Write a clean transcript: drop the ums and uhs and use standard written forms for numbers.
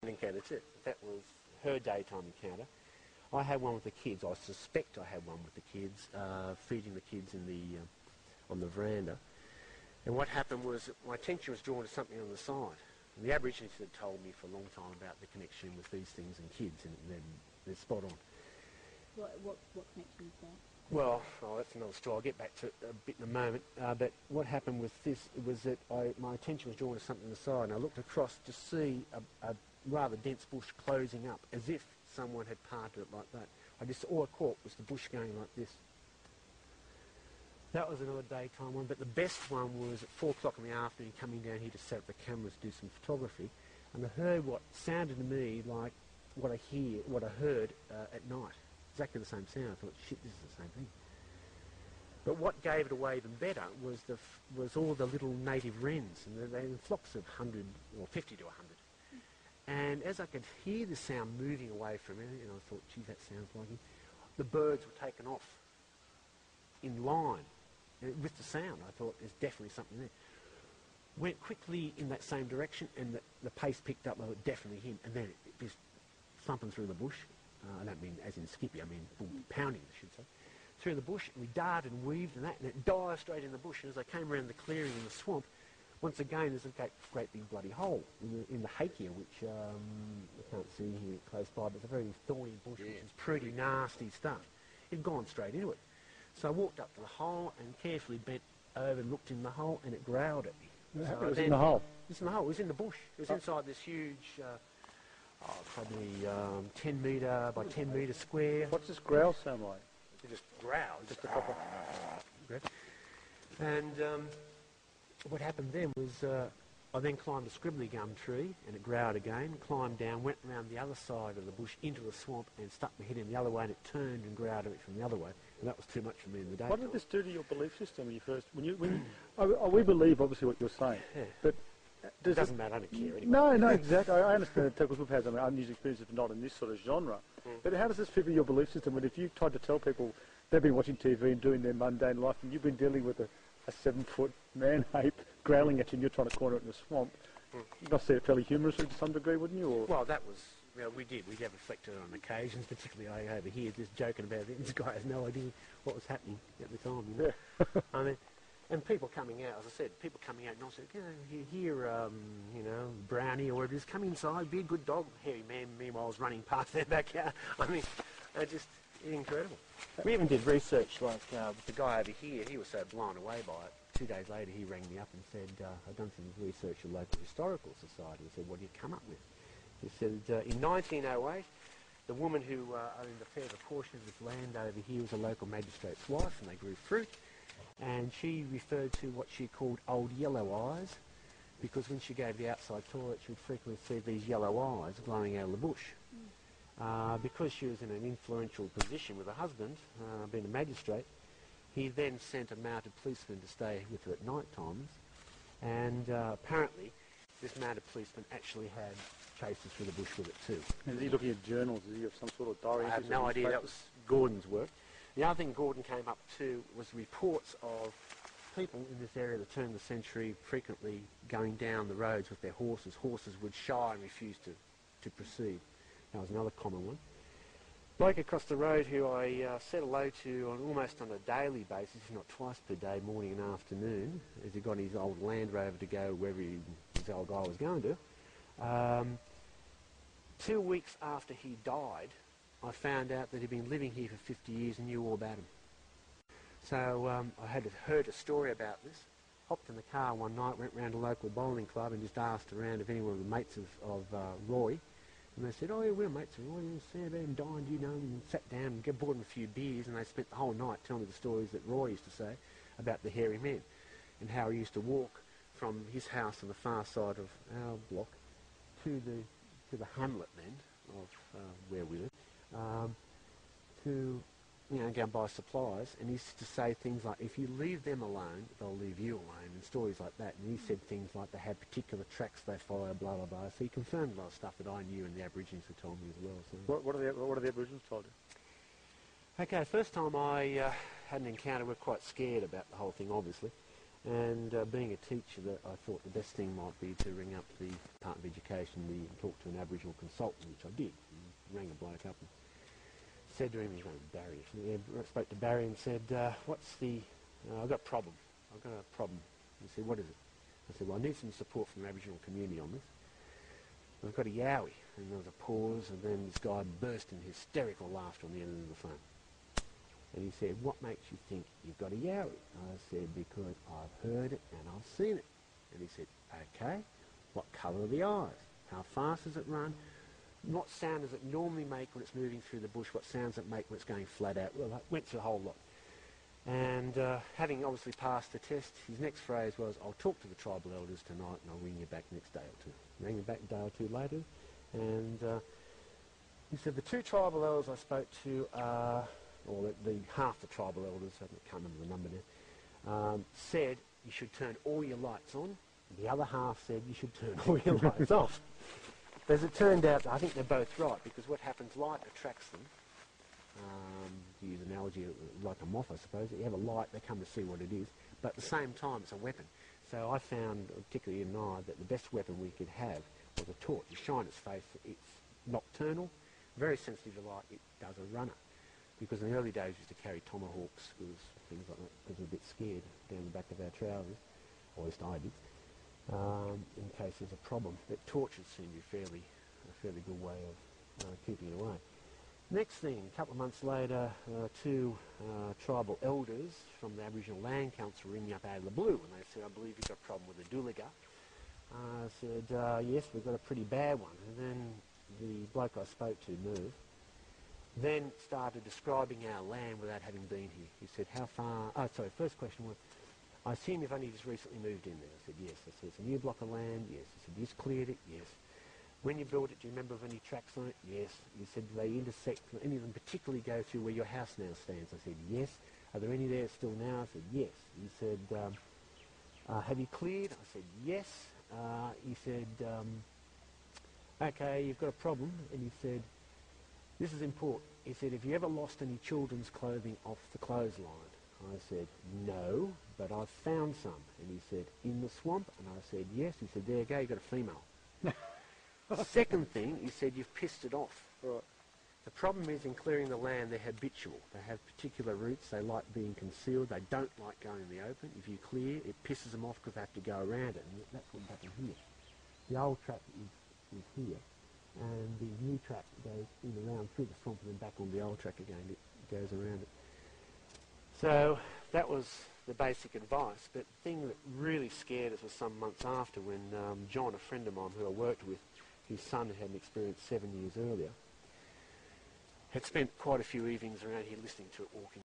encounter too. That was her daytime encounter. I had one with the kids. I suspect I had one with the kids, feeding the kids in the on the veranda. And what happened was my attention was drawn to something on the side. And the Aborigines had told me for a long time about the connection with these things and kids, and they're spot on. What connection is that? Well, that's another story. I'll get back to it a bit in a moment. But what happened with this was that my attention was drawn to something on the side, and I looked across to see a rather dense bush closing up, as if someone had parted it like that. All I caught was the bush going like this. That was another daytime one, but the best one was at 4 o'clock in the afternoon, coming down here to set up the cameras, do some photography, and I heard what sounded to me like what I heard at night. Exactly the same sound. I thought, shit, this is the same thing. But what gave it away even better was all the little native wrens, and they in flocks of 100 or 50 to 100. And as I could hear the sound moving away from it, and I thought, gee, that sounds like him, the birds were taken off in line with the sound. I thought, there's definitely something there. Went quickly in that same direction, and the pace picked up. I thought, definitely him. And then it just thumping through the bush. I don't mean as in skippy, I mean pounding, I should say. Through the bush, and we darted and weaved and that, and it dived straight in the bush. And as I came around the clearing in the swamp, once again, there's a great big bloody hole in the hakea, which I can't see here close by, but it's a very thorny bush, which is pretty nasty stuff. It had gone straight into it. So I walked up to the hole and carefully bent over and looked in the hole, and it growled at me. So it was in the hole? It was in the hole. It was in the bush. It was inside this huge, probably 10 metre by 10 metre square. What's this growl sound like? It just growled. Just a couple. And what happened then was I then climbed a scribbly gum tree, and it growled again, climbed down, went around the other side of the bush into the swamp, and stuck my head in the other way, and it turned and growled at me from the other way, and that was too much for me in the day. What did this do to your belief system when you first... we believe, obviously, what you're saying, yeah. But... It doesn't matter, I don't care anyway. No, exactly. I understand because we've had some unusual experiences, but not in this sort of genre. But how does this fit with your belief system? When if you tried to tell people they've been watching TV and doing their mundane life, and you've been dealing with a 7-foot man-ape growling at you, and you're trying to corner it in the swamp, you must see it fairly humorously to some degree, wouldn't you? Or? Well, that was... we did. We have reflected on occasions, particularly I over here, just joking about it. This guy has no idea what was happening at the time. You know? Yeah. I mean... And people coming out, as I said, people coming out and I said, Brownie or whatever it is, come inside, be a good dog. Hairy man, meanwhile, was running past their backyard. I mean, just incredible. We even did research, like with the guy over here, he was so blown away by it. 2 days later, he rang me up and said, I've done some research at the local historical society. He said, what did you come up with? He said, in 1908, the woman who owned a fair proportion of this land over here was a local magistrate's wife, and they grew fruit. And she referred to what she called old yellow eyes, because when she gave the outside toilet, she would frequently see these yellow eyes glowing out of the bush. Because she was in an influential position with her husband, being a magistrate, he then sent a mounted policeman to stay with her at night times, and apparently this mounted policeman actually had chases through the bush with it too. And is he looking at journals? Is he have some sort of diary? I have no idea. That was Gordon's work. The other thing Gordon came up to was reports of people in this area at the turn of the century frequently going down the roads with their horses. Horses would shy and refuse to proceed. That was another common one. Bloke across the road who I said hello to almost on a daily basis, if not twice per day, morning and afternoon, as he got his old Land Rover to go wherever his old guy was going to. 2 weeks after he died, I found out that he'd been living here for 50 years and knew all about him. So I had heard a story about this, hopped in the car one night, went round a local bowling club and just asked around if anyone of the mates of Roy, and they said, oh yeah, we're mates of Roy, you see about him dying, do you know him? And sat down and bought him a few beers, and they spent the whole night telling me the stories that Roy used to say about the hairy men, and how he used to walk from his house on the far side of our block to the hamlet then of where we live, to go and buy supplies, and he used to say things like, if you leave them alone, they'll leave you alone, and stories like that. And he said things like they had particular tracks they follow, blah, blah, blah. So he confirmed a lot of stuff that I knew and the Aborigines had told me as well. So. What are the Aborigines told you? Okay, first time I had an encounter, we were quite scared about the whole thing, obviously. And being a teacher, I thought the best thing might be to ring up the Department of Education and talk to an Aboriginal consultant, which I did. Rang a bloke up and said to him, his name was Barry. I spoke to Barry and said, I've got a problem. He said, what is it? I said, well, I need some support from the Aboriginal community on this. I've got a Yowie. And there was a pause, and then this guy burst in hysterical laughter on the end of the phone. And he said, what makes you think you've got a Yowie? I said, because I've heard it and I've seen it. And he said, okay, what colour are the eyes? How fast does it run? What sound does it normally make when it's moving through the bush? What sounds does it make when it's going flat out? Well, I went through a whole lot. And having obviously passed the test, his next phrase was, I'll talk to the tribal elders tonight and I'll ring you back next day or two. Rang him back a day or two later, and he said the two tribal elders I spoke to or the half the tribal elders, I can't remember the number now, said you should turn all your lights on. The other half said you should turn all your lights off. As it turned out, I think they're both right, because what happens, light attracts them. To use an analogy like a moth, I suppose. You have a light, they come to see what it is, but at the same time it's a weapon. So I found, particularly in Nye, that the best weapon we could have was a torch. You shine its face, it's nocturnal, very sensitive to light, it does a runner. Because in the early days we used to carry tomahawks, things like that, because we were a bit scared down the back of our trousers, or at least I did, in case there's a problem. But torches seem to be a fairly good way of keeping it away. Next thing, a couple of months later, two tribal elders from the Aboriginal Land Council ring me up out of the blue, and they said, I believe you've got a problem with the dooliga. I said, yes, we've got a pretty bad one. And then the bloke I spoke to, Merv, then started describing our land without having been here. He said, how far... Oh, sorry, first question was, I assume you've only just recently moved in there. I said, yes. I said, it's a new block of land? Yes. I said, you just cleared it? Yes. When you built it, do you remember of any tracks on it? Yes. You said, do they intersect? Any of them particularly go through where your house now stands? I said, yes. Are there any there still now? I said, yes. He said, have you cleared? I said, yes. He said, okay, you've got a problem. And he said, this is important. He said, have you ever lost any children's clothing off the clothesline? I said, no, but I've found some. And he said, in the swamp? And I said, yes. He said, there you go, you've got a female. Second thing, he said, you've pissed it off. Right. The problem is in clearing the land, they're habitual. They have particular routes. They like being concealed. They don't like going in the open. If you clear, it pisses them off because they have to go around it. And that's what happened here. The old track is here, and the new track goes in around through the swamp and then back on the old track again. It goes around it. So that was the basic advice. But the thing that really scared us was some months after when John, a friend of mine who I worked with, his son had an experience 7 years earlier, had spent quite a few evenings around here listening to it walking